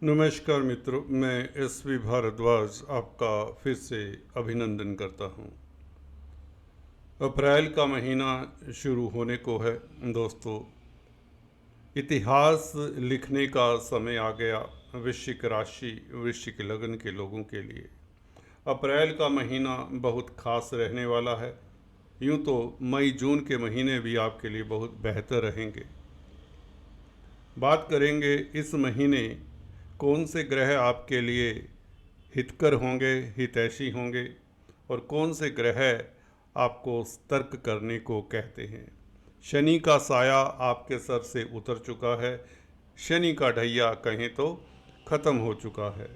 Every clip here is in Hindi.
नमस्कार मित्रों, मैं एसवी भारद्वाज आपका फिर से अभिनंदन करता हूं। अप्रैल का महीना शुरू होने को है दोस्तों। इतिहास लिखने का समय आ गया वृश्चिक राशि, वृश्चिक लग्न के लोगों के लिए। अप्रैल का महीना बहुत खास रहने वाला है। यूँ तो मई जून के महीने भी आपके लिए बहुत बेहतर रहेंगे। बात करेंगे इस महीने कौन से ग्रह आपके लिए हितकर होंगे, हितैषी होंगे, और कौन से ग्रह आपको सतर्क करने को कहते हैं। शनि का साया आपके सर से उतर चुका है। शनि का ढैया कहें तो ख़त्म हो चुका है।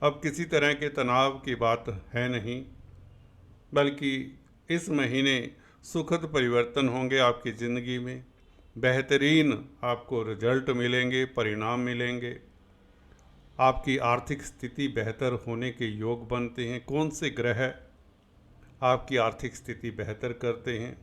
अब किसी तरह के तनाव की बात है नहीं, बल्कि इस महीने सुखद परिवर्तन होंगे आपकी ज़िंदगी में। बेहतरीन आपको रिजल्ट मिलेंगे, परिणाम मिलेंगे। आपकी आर्थिक स्थिति बेहतर होने के योग बनते हैं। कौन से ग्रह आपकी आर्थिक स्थिति बेहतर करते हैं?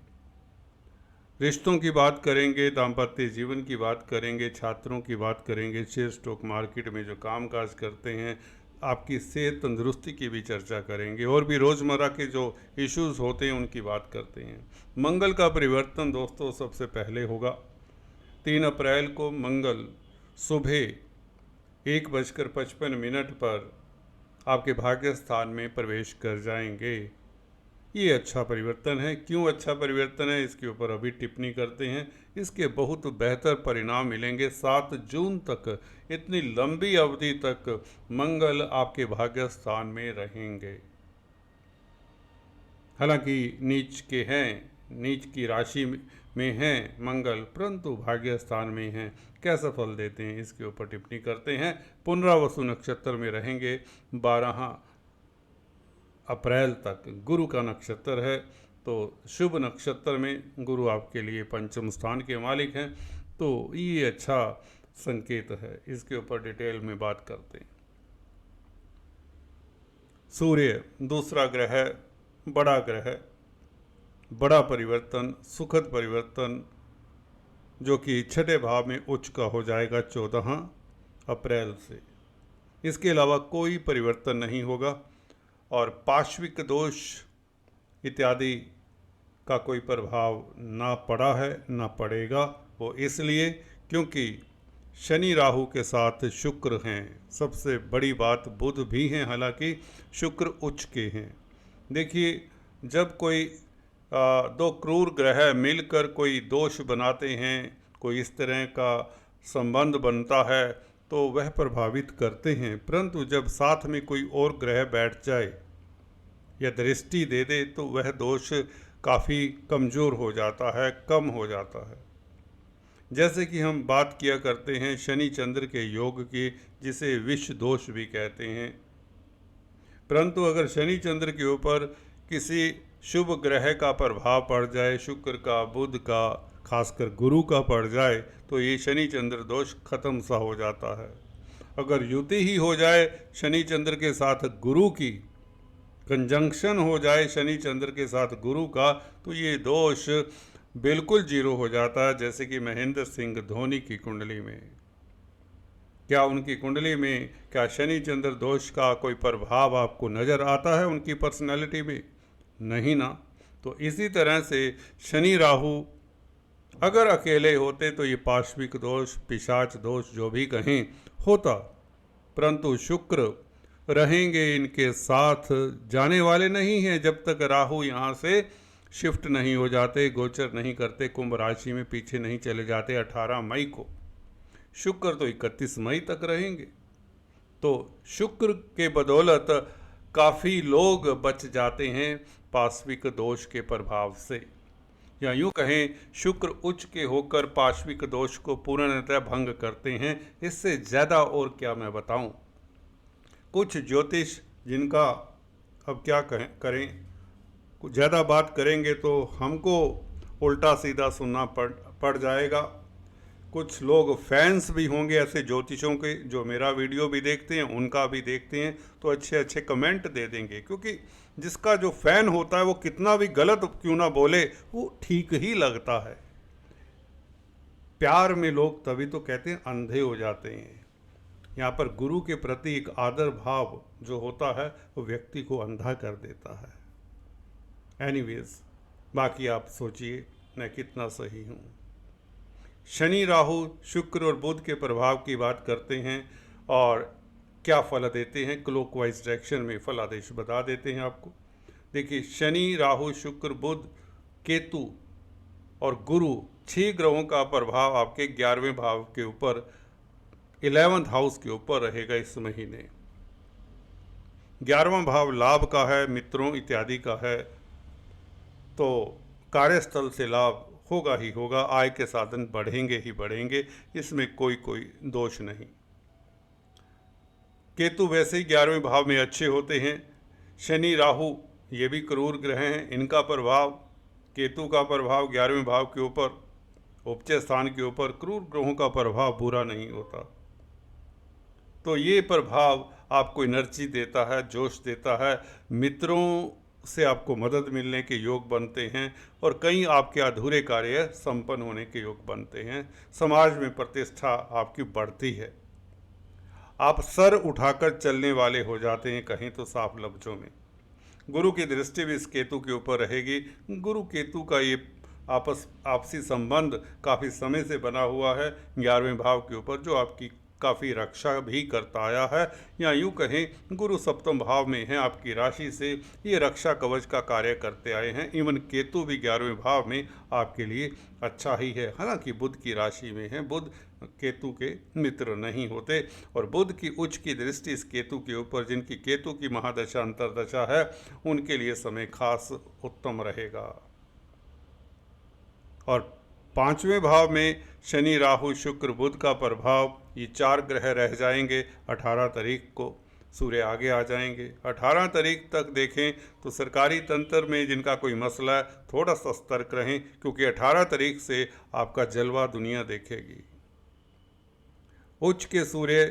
रिश्तों की बात करेंगे, दाम्पत्य जीवन की बात करेंगे, छात्रों की बात करेंगे, शेयर स्टॉक मार्केट में जो कामकाज करते हैं, आपकी सेहत तंदुरुस्ती की भी चर्चा करेंगे, और भी रोज़मर्रा के जो इश्यूज़ होते हैं उनकी बात करते हैं। मंगल का परिवर्तन दोस्तों सबसे पहले होगा। 3 अप्रैल को मंगल सुबह 1:55 पर आपके भाग्य स्थान में प्रवेश कर जाएंगे। ये अच्छा परिवर्तन है। क्यों अच्छा परिवर्तन है, इसके ऊपर अभी टिप्पणी करते हैं। इसके बहुत बेहतर परिणाम मिलेंगे। 7 जून तक, इतनी लंबी अवधि तक मंगल आपके भाग्य स्थान में रहेंगे। हालांकि नीच के हैं, नीच की राशि में हैं मंगल, परंतु भाग्य स्थान में हैं। कैसा फल देते हैं इसके ऊपर टिप्पणी करते हैं। पुनरावसु नक्षत्र में रहेंगे 12 अप्रैल तक। गुरु का नक्षत्र है, तो शुभ नक्षत्र में गुरु आपके लिए पंचम स्थान के मालिक हैं, तो ये अच्छा संकेत है। इसके ऊपर डिटेल में बात करते हैं। सूर्य दूसरा ग्रह, बड़ा ग्रह, बड़ा परिवर्तन, सुखद परिवर्तन, जो कि छठे भाव में उच्च का हो जाएगा 14 अप्रैल से। इसके अलावा कोई परिवर्तन नहीं होगा, और पार्श्विक दोष इत्यादि का कोई प्रभाव ना पड़ा है ना पड़ेगा। वो इसलिए क्योंकि शनि राहु के साथ शुक्र हैं। सबसे बड़ी बात बुध भी हैं, हालांकि शुक्र उच्च के हैं। देखिए, जब कोई दो क्रूर ग्रह मिलकर कोई दोष बनाते हैं, कोई इस तरह का संबंध बनता है, तो वह प्रभावित करते हैं। परंतु जब साथ में कोई और ग्रह बैठ जाए या दृष्टि दे दे, तो वह दोष काफ़ी कमज़ोर हो जाता है, कम हो जाता है। जैसे कि हम बात किया करते हैं शनि चंद्र के योग की, जिसे विष दोष भी कहते हैं। परंतु अगर शनि चंद्र के ऊपर किसी शुभ ग्रह का प्रभाव पड़ जाए, शुक्र का, बुध का, खासकर गुरु का पड़ जाए, तो ये शनि चंद्र दोष खत्म सा हो जाता है। अगर युति ही हो जाए शनि चंद्र के साथ गुरु की, कंजंक्शन हो जाए शनि चंद्र के साथ गुरु का, तो ये दोष बिल्कुल जीरो हो जाता है। जैसे कि महेंद्र सिंह धोनी की कुंडली में, क्या उनकी कुंडली में क्या शनि चंद्र दोष का कोई प्रभाव आपको नज़र आता है उनकी पर्सनैलिटी में? नहीं ना। तो इसी तरह से शनि राहु अगर अकेले होते तो ये पार्श्विक दोष, पिशाच दोष जो भी कहें होता, परंतु शुक्र रहेंगे इनके साथ, जाने वाले नहीं हैं जब तक राहु यहाँ से शिफ्ट नहीं हो जाते, गोचर नहीं करते, कुंभ राशि में पीछे नहीं चले जाते 18 मई को। शुक्र तो 31 मई तक रहेंगे। तो शुक्र के बदौलत काफ़ी लोग बच जाते हैं पार्श्विक दोष के प्रभाव से, या यूँ कहें शुक्र उच्च के होकर पार्श्विक दोष को पूर्णतः भंग करते हैं। इससे ज़्यादा और क्या मैं बताऊं। कुछ ज्योतिष जिनका अब क्या करें, कुछ ज़्यादा बात करेंगे तो हमको उल्टा सीधा सुनना पड़ जाएगा। कुछ लोग फैंस भी होंगे ऐसे ज्योतिषों के, जो मेरा वीडियो भी देखते हैं, उनका भी देखते हैं, तो अच्छे अच्छे कमेंट दे देंगे। क्योंकि जिसका जो फ़ैन होता है वो कितना भी गलत क्यों ना बोले, वो ठीक ही लगता है। प्यार में लोग तभी तो कहते हैं अंधे हो जाते हैं। यहाँ पर गुरु के प्रति एक आदर भाव जो होता है वो व्यक्ति को अंधा कर देता है। एनीवेज, बाकी आप सोचिए मैं कितना सही हूँ। शनि, राहु, शुक्र और बुध के प्रभाव की बात करते हैं और क्या फल देते हैं, क्लॉकवाइज डायरेक्शन में फलादेश बता देते हैं आपको। देखिए, शनि, राहु, शुक्र, बुध, केतु और गुरु 6 ग्रहों का प्रभाव आपके 11वें भाव के ऊपर, 11th हाउस के ऊपर रहेगा इस महीने। 11वां भाव लाभ का है, मित्रों इत्यादि का है, तो कार्यस्थल से लाभ होगा ही होगा, आय के साधन बढ़ेंगे ही बढ़ेंगे, इसमें कोई दोष नहीं। केतु वैसे ही 11वें भाव में अच्छे होते हैं। शनि, राहु ये भी क्रूर ग्रह हैं, इनका प्रभाव, केतु का प्रभाव 11वें भाव के ऊपर, उपचय स्थान के ऊपर, क्रूर ग्रहों का प्रभाव बुरा नहीं होता। तो ये प्रभाव आपको एनर्जी देता है, जोश देता है, मित्रों से आपको मदद मिलने के योग बनते हैं और कई आपके अधूरे कार्य संपन्न होने के योग बनते हैं। समाज में प्रतिष्ठा आपकी बढ़ती है, आप सर उठाकर चलने वाले हो जाते हैं, कहीं तो साफ लफ्जों में। गुरु की दृष्टि भी इस केतु के ऊपर रहेगी। गुरु केतु का ये आपसी संबंध काफ़ी समय से बना हुआ है 11वें भाव के ऊपर, जो आपकी काफ़ी रक्षा भी करता आया है, या यूँ कहें गुरु सप्तम भाव में है आपकी राशि से, ये रक्षा कवच का कार्य करते आए हैं। इवन केतु भी 11वें भाव में आपके लिए अच्छा ही है, हालांकि बुध की राशि में है, बुध केतु के मित्र नहीं होते, और बुध की उच्च की दृष्टि इस केतु के ऊपर, जिनकी केतु की महादशा अंतर्दशा है, उनके लिए समय खास उत्तम रहेगा। और 5वें भाव में शनि, राहु, शुक्र, बुध का प्रभाव, ये 4 ग्रह रह जाएंगे। 18 तारीख को सूर्य आगे आ जाएंगे। 18 तारीख तक देखें तो सरकारी तंत्र में जिनका कोई मसला है थोड़ा सा सतर्क रहें, क्योंकि 18 तारीख से आपका जलवा दुनिया देखेगी। उच्च के सूर्य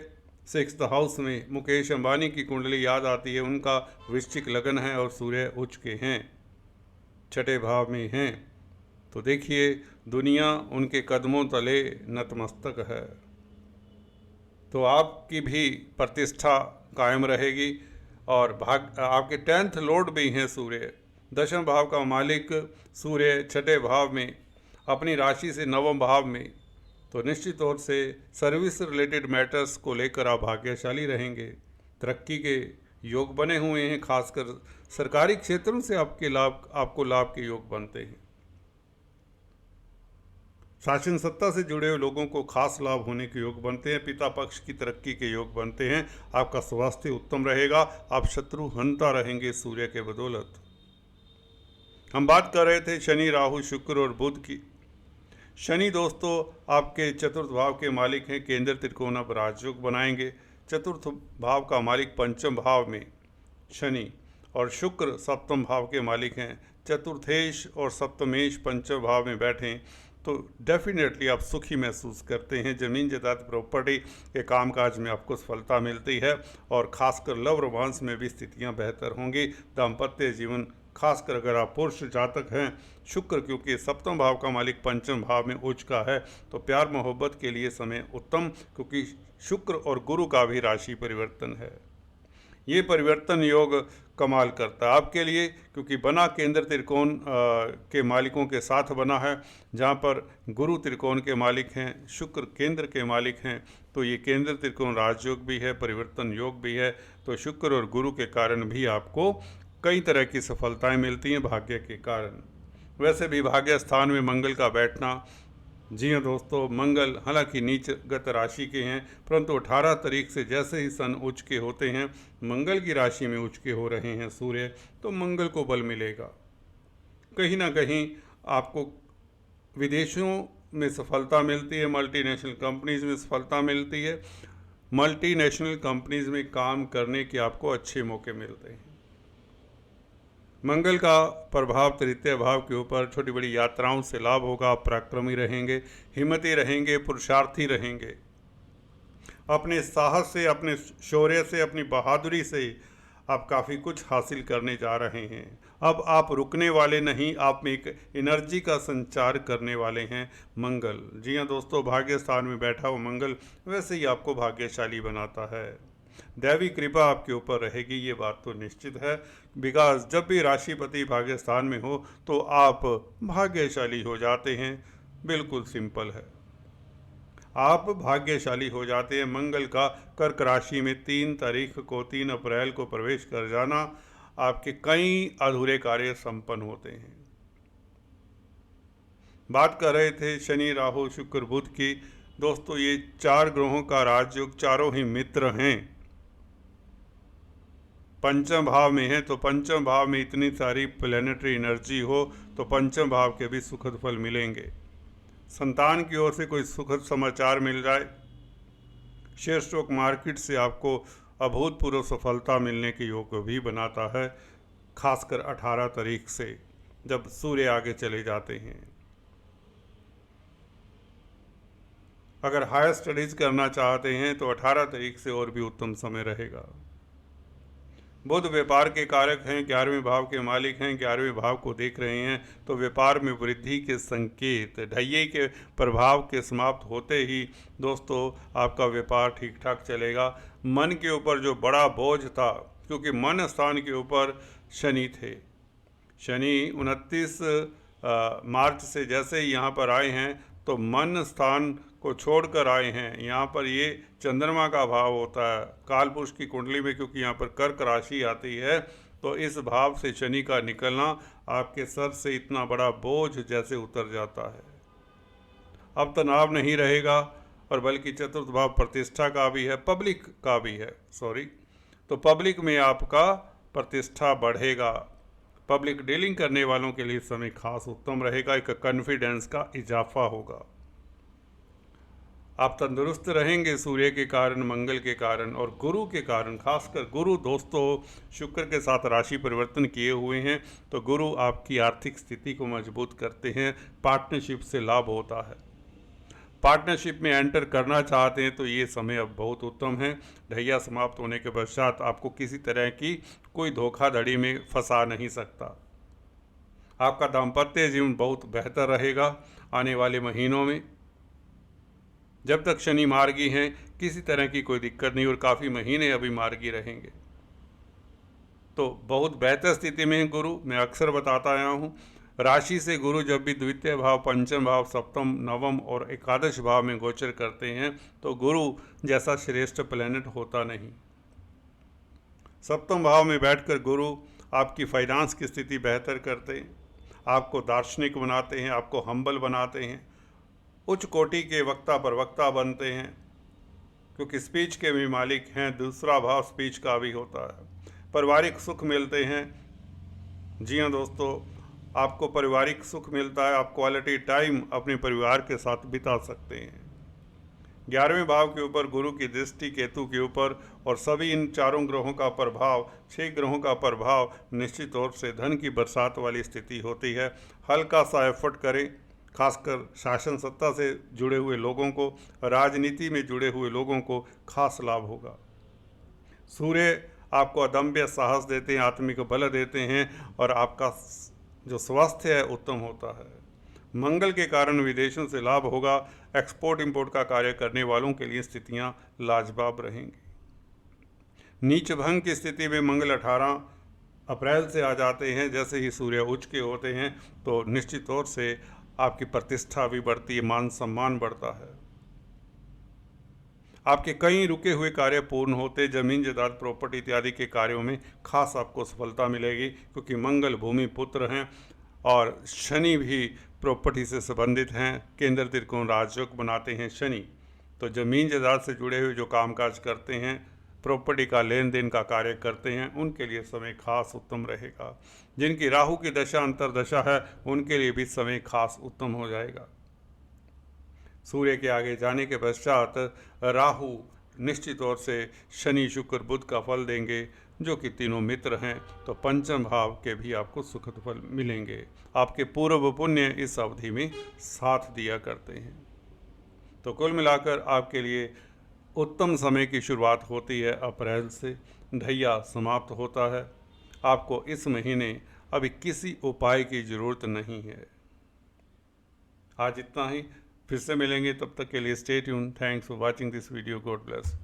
6th हाउस में, मुकेश अंबानी की कुंडली याद आती है, उनका वृश्चिक लगन है और सूर्य उच्च के हैं, 6ठे भाव में हैं। तो देखिए दुनिया उनके कदमों तले नतमस्तक है, तो आपकी भी प्रतिष्ठा कायम रहेगी। और आपके 10th लॉर्ड भी हैं सूर्य, 10वें भाव का मालिक सूर्य 6ठे भाव में, अपनी राशि से 9वें भाव में, तो निश्चित तौर से सर्विस रिलेटेड मैटर्स को लेकर आप भाग्यशाली रहेंगे। तरक्की के योग बने हुए हैं, खासकर सरकारी क्षेत्रों से आपको लाभ के योग बनते हैं। शासन सत्ता से जुड़े हुए लोगों को खास लाभ होने के योग बनते हैं, पिता पक्ष की तरक्की के योग बनते हैं, आपका स्वास्थ्य उत्तम रहेगा, आप शत्रु हंता रहेंगे सूर्य के बदौलत। हम बात कर रहे थे शनि, राहु, शुक्र और बुध की। शनि दोस्तों आपके 4th भाव के मालिक हैं, केंद्र त्रिकोण पर राजयोग बनाएंगे। 4th भाव का मालिक 5th भाव में शनि, और शुक्र 7th भाव के मालिक हैं। चतुर्थेश और सप्तमेश 5th भाव में बैठें तो डेफिनेटली आप सुखी महसूस करते हैं। ज़मीन जायदाद प्रॉपर्टी के कामकाज में आपको सफलता मिलती है, और खासकर लव रोमांस में भी स्थितियां बेहतर होंगी। दाम्पत्य जीवन, खासकर अगर आप पुरुष जातक हैं, शुक्र क्योंकि 7वें भाव का मालिक 5वें भाव में उच्च का है, तो प्यार मोहब्बत के लिए समय उत्तम, क्योंकि शुक्र और गुरु का भी राशि परिवर्तन है। ये परिवर्तन योग कमाल करता है आपके लिए, क्योंकि बना केंद्र त्रिकोण के मालिकों के साथ बना है, जहाँ पर गुरु त्रिकोण के मालिक हैं, शुक्र केंद्र के मालिक हैं। तो ये केंद्र त्रिकोण राजयोग भी है, परिवर्तन योग भी है। तो शुक्र और गुरु के कारण भी आपको कई तरह की सफलताएं मिलती हैं भाग्य के कारण। वैसे भी भाग्य स्थान में मंगल का बैठना, जी हाँ दोस्तों, मंगल हालांकि नीचगत राशि के हैं, परंतु 18 तारीख से जैसे ही सन उच्च के होते हैं, मंगल की राशि में उच्च के हो रहे हैं सूर्य, तो मंगल को बल मिलेगा। कहीं ना कहीं आपको विदेशों में सफलता मिलती है, मल्टीनेशनल कंपनीज में सफलता मिलती है, मल्टीनेशनल कंपनीज में काम करने के आपको अच्छे मौके मिलते हैं। मंगल का प्रभाव 3य भाव के ऊपर, छोटी बड़ी यात्राओं से लाभ होगा, आप पराक्रमी रहेंगे, हिम्मती रहेंगे, पुरुषार्थी रहेंगे। अपने साहस से, अपने शौर्य से, अपनी बहादुरी से आप काफ़ी कुछ हासिल करने जा रहे हैं। अब आप रुकने वाले नहीं, आप में एक एनर्जी का संचार करने वाले हैं मंगल। जी हाँ दोस्तों, भाग्य स्थान में बैठा हुआ मंगल वैसे ही आपको भाग्यशाली बनाता है। दैवी कृपा आपके ऊपर रहेगी, ये बात तो निश्चित है। बिकॉज जब भी राशिपति भाग्य स्थान में हो तो आप भाग्यशाली हो जाते हैं। बिल्कुल सिंपल है, आप भाग्यशाली हो जाते हैं। मंगल का कर्क राशि में 3 तारीख को 3 अप्रैल को प्रवेश कर जाना आपके कई अधूरे कार्य संपन्न होते हैं। बात कर रहे थे शनि राहु शुक्र बुध की। दोस्तों ये 4 ग्रहों का राजयोग, चारों ही मित्र हैं। पंचम भाव में है तो पंचम भाव में इतनी सारी प्लैनेटरी एनर्जी हो तो पंचम भाव के भी सुखद फल मिलेंगे। संतान की ओर से कोई सुखद समाचार मिल जाए, शेयर स्टॉक मार्केट से आपको अभूतपूर्व सफलता मिलने के योग भी बनाता है, खासकर 18 तारीख से जब सूर्य आगे चले जाते हैं। अगर हायर स्टडीज करना चाहते हैं तो 18 तारीख से और भी उत्तम समय रहेगा। बुध व्यापार के कारक हैं, 11वें भाव के मालिक हैं, 11वें भाव को देख रहे हैं तो व्यापार में वृद्धि के संकेत। ढैये के प्रभाव के समाप्त होते ही दोस्तों आपका व्यापार ठीक ठाक चलेगा। मन के ऊपर जो बड़ा बोझ था, क्योंकि मन स्थान के ऊपर शनि थे, शनि 29 मार्च से जैसे ही यहाँ पर आए हैं तो मन स्थान को छोड़कर आए हैं। यहाँ पर ये चंद्रमा का भाव होता है काल पुरुष की कुंडली में, क्योंकि यहाँ पर कर्क राशि आती है तो इस भाव से शनि का निकलना आपके सर से इतना बड़ा बोझ जैसे उतर जाता है। अब तनाव नहीं रहेगा, और बल्कि चतुर्थ भाव प्रतिष्ठा का भी है, पब्लिक का भी है, तो पब्लिक में आपका प्रतिष्ठा बढ़ेगा। पब्लिक डीलिंग करने वालों के लिए समय खास उत्तम रहेगा, एक कॉन्फिडेंस का इजाफा होगा। आप तंदुरुस्त रहेंगे सूर्य के कारण, मंगल के कारण और गुरु के कारण। खासकर गुरु दोस्तों शुक्र के साथ राशि परिवर्तन किए हुए हैं तो गुरु आपकी आर्थिक स्थिति को मजबूत करते हैं। पार्टनरशिप से लाभ होता है, पार्टनरशिप में एंटर करना चाहते हैं तो ये समय अब बहुत उत्तम है। ढैया समाप्त होने के पश्चात आपको किसी तरह की कोई धोखाधड़ी में फंसा नहीं सकता। आपका दाम्पत्य जीवन बहुत बेहतर रहेगा आने वाले महीनों में। जब तक शनि मार्गी हैं किसी तरह की कोई दिक्कत नहीं, और काफ़ी महीने अभी मार्गी रहेंगे तो बहुत बेहतर स्थिति में है गुरु। मैं अक्सर बताता आया हूँ, राशि से गुरु जब भी द्वितीय भाव, पंचम भाव, सप्तम, नवम और एकादश भाव में गोचर करते हैं तो गुरु जैसा श्रेष्ठ प्लैनेट होता नहीं। सप्तम भाव में बैठकर गुरु आपकी फाइनेंस की स्थिति बेहतर करते हैं, आपको दार्शनिक बनाते हैं, आपको हम्बल बनाते हैं, उच्च कोटि के वक्ता प्रवक्ता बनते हैं, क्योंकि स्पीच के भी मालिक हैं। दूसरा भाव स्पीच का भी होता है। पारिवारिक सुख मिलते हैं। जी हाँ दोस्तों, आपको पारिवारिक सुख मिलता है, आप क्वालिटी टाइम अपने परिवार के साथ बिता सकते हैं। 11वें भाव के ऊपर गुरु की दृष्टि, केतु के ऊपर, और सभी इन चारों ग्रहों का प्रभाव, 6 ग्रहों का प्रभाव, निश्चित तौर से धन की बरसात वाली स्थिति होती है। हल्का सा एफर्ट करें, खासकर शासन सत्ता से जुड़े हुए लोगों को, राजनीति में जुड़े हुए लोगों को खास लाभ होगा। सूर्य आपको अदम्य साहस देते हैं, आत्मिक बल देते हैं, और आपका जो स्वास्थ्य है उत्तम होता है। मंगल के कारण विदेशों से लाभ होगा। एक्सपोर्ट इंपोर्ट का कार्य करने वालों के लिए स्थितियां लाजवाब रहेंगी। नीच भंग की स्थिति में मंगल 18 अप्रैल से आ जाते हैं। जैसे ही सूर्य उच्च के होते हैं तो निश्चित तौर से आपकी प्रतिष्ठा भी बढ़ती है, मान सम्मान बढ़ता है। आपके कई रुके हुए कार्य पूर्ण होते, जमीन जायदाद प्रॉपर्टी इत्यादि के कार्यों में खास आपको सफलता मिलेगी, क्योंकि मंगल भूमि पुत्र हैं और शनि भी प्रॉपर्टी से संबंधित हैं। केंद्र त्रिकोण राजयोग बनाते हैं शनि, तो जमीन जायदाद से जुड़े हुए जो कामकाज करते हैं, प्रॉपर्टी का लेन देन का कार्य करते हैं, उनके लिए समय खास उत्तम रहेगा। जिनकी राहु की दशा अंतरदशा है उनके लिए भी समय खास उत्तम हो जाएगा। सूर्य के आगे जाने के पश्चात राहु निश्चित तौर से शनि शुक्र बुध का फल देंगे, जो कि तीनों मित्र हैं, तो पंचम भाव के भी आपको सुखद फल मिलेंगे। आपके पूर्व पुण्य इस अवधि में साथ दिया करते हैं। तो कुल मिलाकर आपके लिए उत्तम समय की शुरुआत होती है अप्रैल से, ढैया समाप्त होता है। आपको इस महीने अभी किसी उपाय की ज़रूरत नहीं है। आज इतना ही, फिर से मिलेंगे, तब तक के लिए stay tune. Thanks for watching this video. God bless.